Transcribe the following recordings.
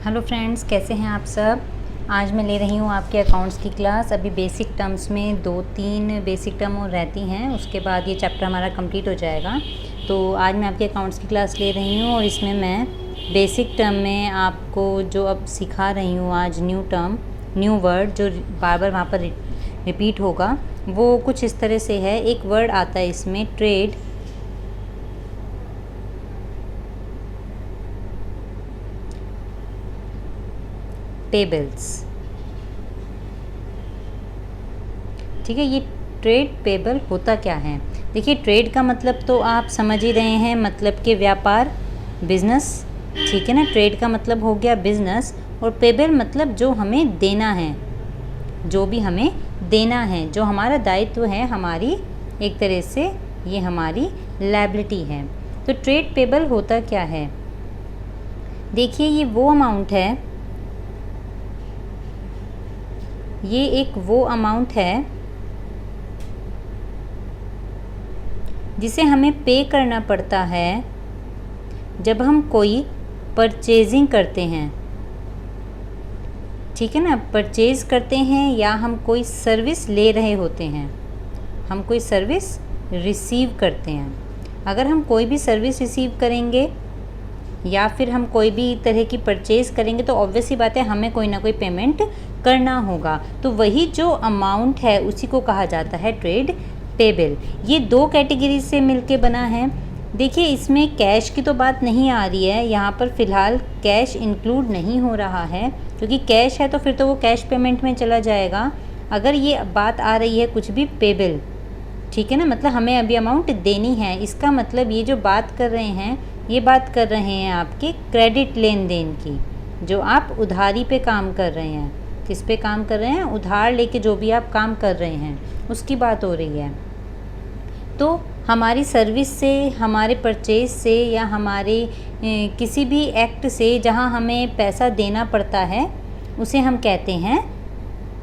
Hello friends, कैसे हैं आप सब। आज मैं ले रही हूँ आपके अकाउंट्स की क्लास। अभी बेसिक टर्म्स में 2-3 बेसिक टर्म और रहती हैं, उसके बाद ये चैप्टर हमारा कंप्लीट हो जाएगा। तो आज मैं आपके अकाउंट्स की क्लास ले रही हूँ और इसमें मैं बेसिक टर्म में आपको जो अब सिखा रही हूँ आज न्यू टर्म, न्यू वर्ड जो बार बार वहाँ पर रिपीट होगा, वो कुछ इस तरह से है। एक वर्ड आता है इसमें ट्रेड, पेबल्स। ठीक है, ये ट्रेड पेबल होता क्या है। देखिए, ट्रेड का मतलब तो आप समझ ही रहे हैं, मतलब कि व्यापार, बिजनेस। ठीक है ना, ट्रेड का मतलब हो गया बिजनेस, और पेबल मतलब जो हमें देना है, जो भी हमें देना है, जो हमारा दायित्व है, हमारी एक तरह से ये हमारी लायबिलिटी है। तो ट्रेड पेबल होता क्या है, देखिए ये वो अमाउंट है, ये एक वो अमाउंट है जिसे हमें पे करना पड़ता है जब हम कोई परचेजिंग करते हैं। ठीक है ना, परचेज करते हैं या हम कोई सर्विस ले रहे होते हैं, हम कोई सर्विस रिसीव करते हैं। अगर हम कोई भी सर्विस रिसीव करेंगे या फिर हम कोई भी तरह की परचेज़ करेंगे तो ऑब्वियस ही बात है हमें कोई ना कोई पेमेंट करना होगा। तो वही जो अमाउंट है उसी को कहा जाता है ट्रेड पेबल। ये दो कैटेगरी से मिलके बना है। देखिए, इसमें कैश की तो बात नहीं आ रही है, यहाँ पर फ़िलहाल कैश इंक्लूड नहीं हो रहा है, क्योंकि कैश है तो फिर तो वो कैश पेमेंट में चला जाएगा। अगर ये बात आ रही है कुछ भी पेबल, ठीक है ना, मतलब हमें अभी अमाउंट देनी है, इसका मतलब ये जो बात कर रहे हैं, ये बात कर रहे हैं आपके क्रेडिट लेन देन की, जो आप उधारी पे काम कर रहे हैं। किस पे काम कर रहे हैं, उधार लेके जो भी आप काम कर रहे हैं उसकी बात हो रही है। तो हमारी सर्विस से, हमारे परचेज से या हमारे किसी भी एक्ट से जहाँ हमें पैसा देना पड़ता है उसे हम कहते हैं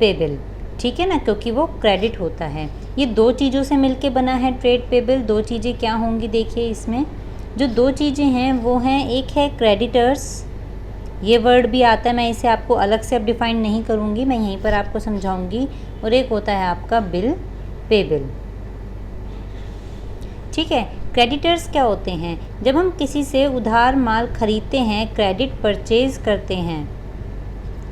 पेबल। ठीक है ना, क्योंकि वो क्रेडिट होता है। ये दो चीज़ों से मिलके बना है ट्रेड पेबल। दो चीज़ें क्या होंगी, देखिए इसमें जो दो चीज़ें हैं वो हैं, एक है क्रेडिटर्स, ये वर्ड भी आता है, मैं इसे आपको अलग से अब डिफ़ाइन नहीं करूँगी, मैं यहीं पर आपको समझाऊँगी। और एक होता है आपका बिल पेबल। ठीक है, क्रेडिटर्स क्या होते हैं, जब हम किसी से उधार माल खरीदते हैं, क्रेडिट परचेज करते हैं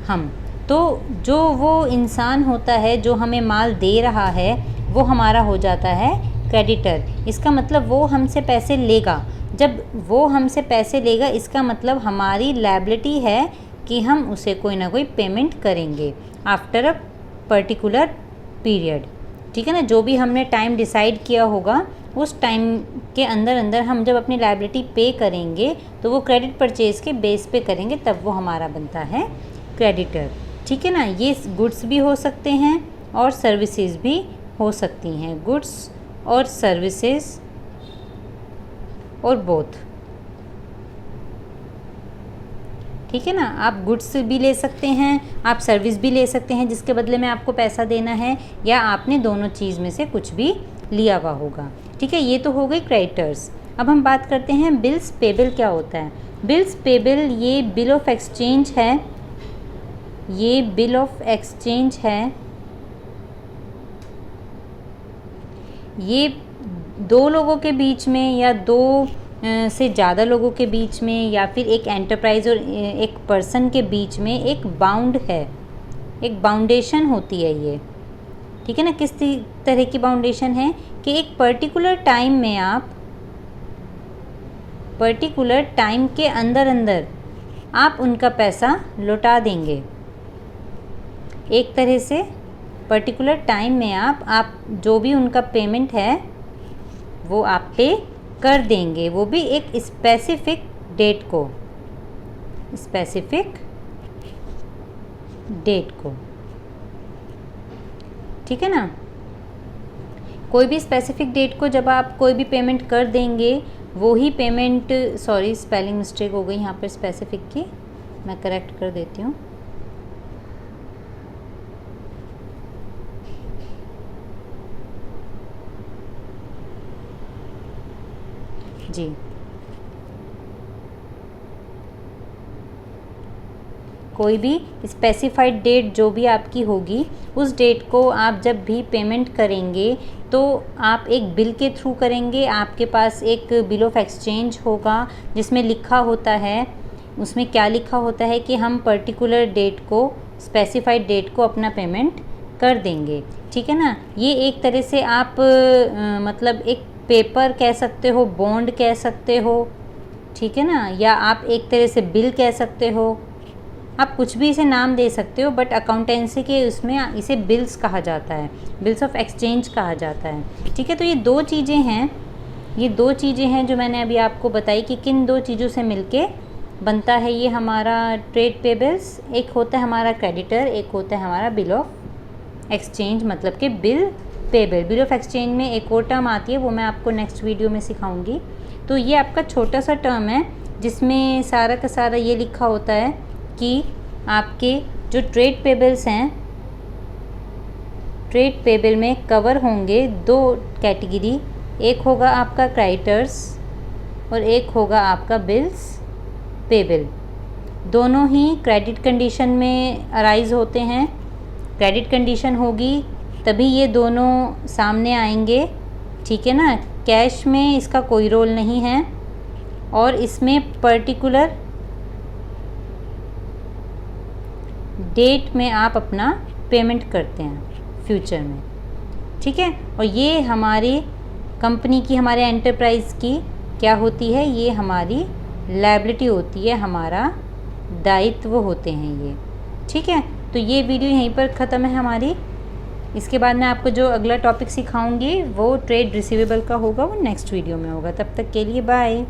हम, तो जो वो इंसान होता है जो हमें माल दे रहा है वो हमारा हो जाता है क्रेडिटर। इसका मतलब वो हमसे पैसे लेगा। जब वो हमसे पैसे लेगा इसका मतलब हमारी लायबिलिटी है कि हम उसे कोई ना कोई पेमेंट करेंगे आफ्टर अ पर्टिकुलर पीरियड। ठीक है ना, जो भी हमने टाइम डिसाइड किया होगा उस टाइम के अंदर अंदर हम जब अपनी लायबिलिटी पे करेंगे तो वो क्रेडिट परचेज के बेस पे करेंगे, तब वो हमारा बनता है क्रेडिटर। ठीक है ना, ये गुड्स भी हो सकते हैं और सर्विसेज भी हो सकती हैं, गुड्स और सर्विसेज और बोथ। ठीक है ना, आप गुड्स भी ले सकते हैं, आप सर्विस भी ले सकते हैं जिसके बदले में आपको पैसा देना है, या आपने दोनों चीज़ में से कुछ भी लिया हुआ होगा। ठीक है, ये तो हो गई क्रेडिटर्स। अब हम बात करते हैं बिल्स पेबल क्या होता है। बिल्स पेबल ये बिल ऑफ एक्सचेंज है, ये बिल ऑफ एक्सचेंज है। ये दो लोगों के बीच में या दो से ज़्यादा लोगों के बीच में या फिर एक एंटरप्राइज और एक पर्सन के बीच में एक बाउंड है, एक बाउंडेशन होती है ये। ठीक है ना, किस तरह की बाउंडेशन है कि एक पर्टिकुलर टाइम में, आप पर्टिकुलर टाइम के अंदर अंदर आप उनका पैसा लौटा देंगे। एक तरह से पर्टिकुलर टाइम में आप जो भी उनका पेमेंट है वो आप पे कर देंगे, वो भी एक स्पेसिफिक डेट को, स्पेसिफिक डेट को। ठीक है ना, कोई भी स्पेसिफिक डेट को जब आप कोई भी पेमेंट कर देंगे, वो ही पेमेंट, सॉरी स्पेलिंग मिस्टेक हो गई यहाँ पर स्पेसिफिक की, मैं करेक्ट कर देती हूँ। जी, कोई भी स्पेसिफाइड डेट जो भी आपकी होगी, उस डेट को आप जब भी पेमेंट करेंगे तो आप एक बिल के थ्रू करेंगे। आपके पास एक बिल ऑफ एक्सचेंज होगा जिसमें लिखा होता है, उसमें क्या लिखा होता है कि हम पर्टिकुलर डेट को, स्पेसिफाइड डेट को अपना पेमेंट कर देंगे, ठीक है ना। ये एक तरह से आप मतलब एक पेपर कह सकते हो, बॉन्ड कह सकते हो, ठीक है ना, या आप एक तरह से बिल कह सकते हो, आप कुछ भी इसे नाम दे सकते हो, बट अकाउंटेंसी के उसमें इसे बिल्स कहा जाता है, बिल्स ऑफ एक्सचेंज कहा जाता है, ठीक है। तो ये दो चीज़ें हैं जो मैंने अभी आपको बताई कि किन दो चीज़ों से मिलके बनता है ये हमारा ट्रेड पेबल्स। एक होता है हमारा क्रेडिटर, एक होता है हमारा बिल ऑफ एक्सचेंज, मतलब कि bill payable. Bill of exchange में एक और टर्म आती है, वो मैं आपको नेक्स्ट वीडियो में सिखाऊंगी। तो ये आपका छोटा सा टर्म है जिसमें सारा का सारा ये लिखा होता है कि आपके जो ट्रेड पेबल्स हैं, ट्रेड पेबल में कवर होंगे दो कैटेगरी, एक होगा आपका क्रेडिटर्स और एक होगा आपका बिल्स पेबल। दोनों ही क्रेडिट कंडीशन में अराइज होते हैं। क्रेडिट कंडीशन होगी तभी ये दोनों सामने आएंगे, ठीक है ना। कैश में इसका कोई रोल नहीं है और इसमें पर्टिकुलर डेट में आप अपना पेमेंट करते हैं फ्यूचर में, ठीक है। और ये हमारी कंपनी की, हमारे एंटरप्राइज़ की क्या होती है, ये हमारी लायबिलिटी होती है, हमारा दायित्व होते हैं ये, ठीक है। तो ये वीडियो यहीं पर ख़त्म है हमारी। इसके बाद मैं आपको जो अगला टॉपिक सिखाऊंगी वो ट्रेड रिसीवेबल का होगा, वो नेक्स्ट वीडियो में होगा। तब तक के लिए बाय।